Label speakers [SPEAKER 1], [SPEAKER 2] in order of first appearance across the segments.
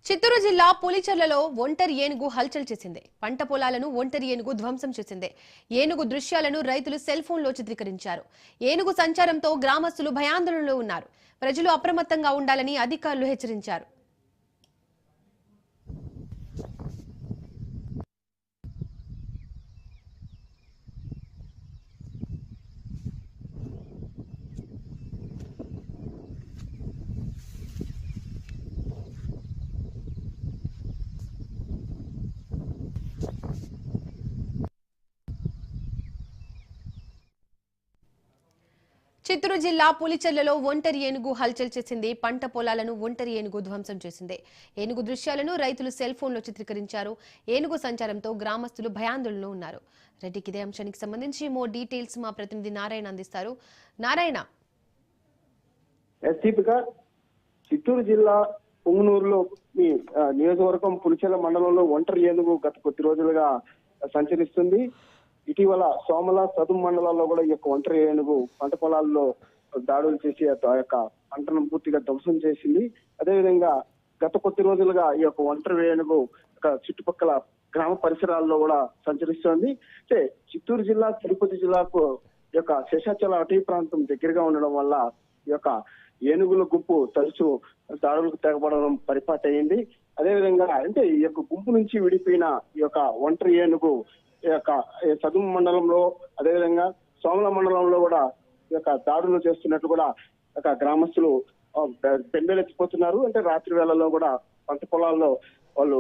[SPEAKER 1] చిత్తూరు జిల్లా పులిచెర్లలో ఒంటరి ఏనుగు హల్చల్ చేసింది. పంట పొలాలను ఒంటరి ఏనుగు ధ్వంసం చేసింది. ఏనుగు దృశ్యాలను రైతులు సెల్ ఫోన్లో చిత్రీకరించారు. ఏనుగు సంచారంతో గ్రామస్తులు భయాందోళనలో ఉన్నారు. ప్రజలు అప్రమత్తంగా ఉండాలని అధికారులు హెచ్చరించారు. చిత్తూరు జిల్లా పులిచెర్లలో ఒంటరి ఏనుగు హల్చల్ చేసింది. పంట పొలాలను ఒంటరి ఏనుగు ధ్వంసం చేసింది. ఏనుగు దృశ్యాలను రైతులు సెల్ ఫోన్లో చిత్రీకరించారు. ఏనుగు సంచారంతో గ్రామస్తులు భయాందోళనలో ఉన్నారు. రెడ్డికి ఇదే అంశానికి సంబంధించి మోర్ డీటెయిల్స్ మా ప్రతినిధి నారాయణ అందిస్తారు. నారాయణ,
[SPEAKER 2] చిత్తూరు జిల్లా పుంగనూరులో నియోజకవర్గం పులిచెర్ల మండలంలో ఒంటరి ఏనుగు గత కొద్ది రోజులుగా సంచరిస్తుంది. ఇటీవల సోమల సదుం మండలాల్లో కూడా ఈ యొక్క ఒంటరి ఏనుగు పంట పొలాల్లో దాడులు చేసి ఆ యొక్క పంటను పూర్తిగా ధ్వంసం చేసింది. అదేవిధంగా గత కొద్ది రోజులుగా ఈ యొక్క ఒంటరి ఏనుగు చుట్టుపక్కల గ్రామ పరిసరాల్లో కూడా సంచరిస్తోంది. అంటే చిత్తూరు జిల్లా తిరుపతి జిల్లాకు ఈ యొక్క శేషాచల అటవీ ప్రాంతం దగ్గరగా ఉండడం వల్ల ఈ యొక్క ఏనుగుల గుంపు తరచూ దాడులకు తెగబడడం పరిపాటి అయింది. అదేవిధంగా అంటే ఈ యొక్క గుంపు నుంచి విడిపోయిన ఈ యొక్క ఒంటరి ఏనుగు ఈ యొక్క సదుం మండలంలో అదేవిధంగా సోమల మండలంలో కూడా ఈ యొక్క దాడులు చేస్తున్నట్లు కూడా గ్రామస్తులు బెంబేలెత్తిపోతున్నారు. అంటే రాత్రి వేళల్లో కూడా పంట పొలాల్లో వాళ్ళు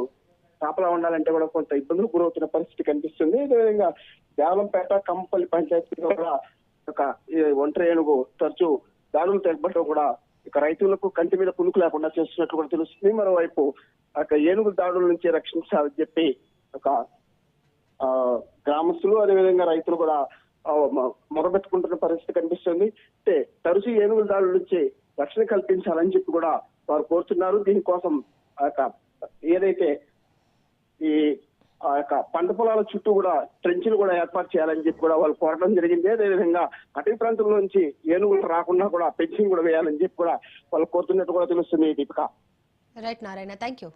[SPEAKER 2] కాపలా ఉండాలంటే కూడా కొంత ఇబ్బందులు గురవుతున్న పరిస్థితి కనిపిస్తుంది. అదేవిధంగా దేవలంపేట కమ్మపల్లి పంచాయతీలో కూడా ఒంటరి ఏనుగు తరచూ దాడులు తెగబడటం కూడా ఇక రైతులకు కంటి మీద పులుకు లేకుండా చేస్తున్నట్లు కూడా తెలుస్తుంది. మరోవైపు ఏనుగు దాడుల నుంచి రక్షించాలని చెప్పి గ్రామస్తులు అదేవిధంగా రైతులు కూడా మొరబెట్టుకుంటున్న పరిస్థితి కనిపిస్తుంది. అంటే తరచూ ఏనుగుల దాడుల నుంచి రక్షణ కల్పించాలని చెప్పి కూడా వారు కోరుతున్నారు. దీనికోసం ఏదైతే ఆ యొక్క పంట పొలాల చుట్టూ కూడా ట్రెంచ్లు కూడా ఏర్పాటు చేయాలని చెప్పి కూడా వాళ్ళు కోరడం జరిగింది. అదేవిధంగా అటవీ ప్రాంతంలో నుంచి ఏనుగులు రాకుండా కూడా ఫెన్సింగ్ కూడా వేయాలని చెప్పి కూడా వాళ్ళు కోరుతున్నట్టు కూడా తెలుస్తుంది. Deepika.
[SPEAKER 1] Right Narayana, thank you.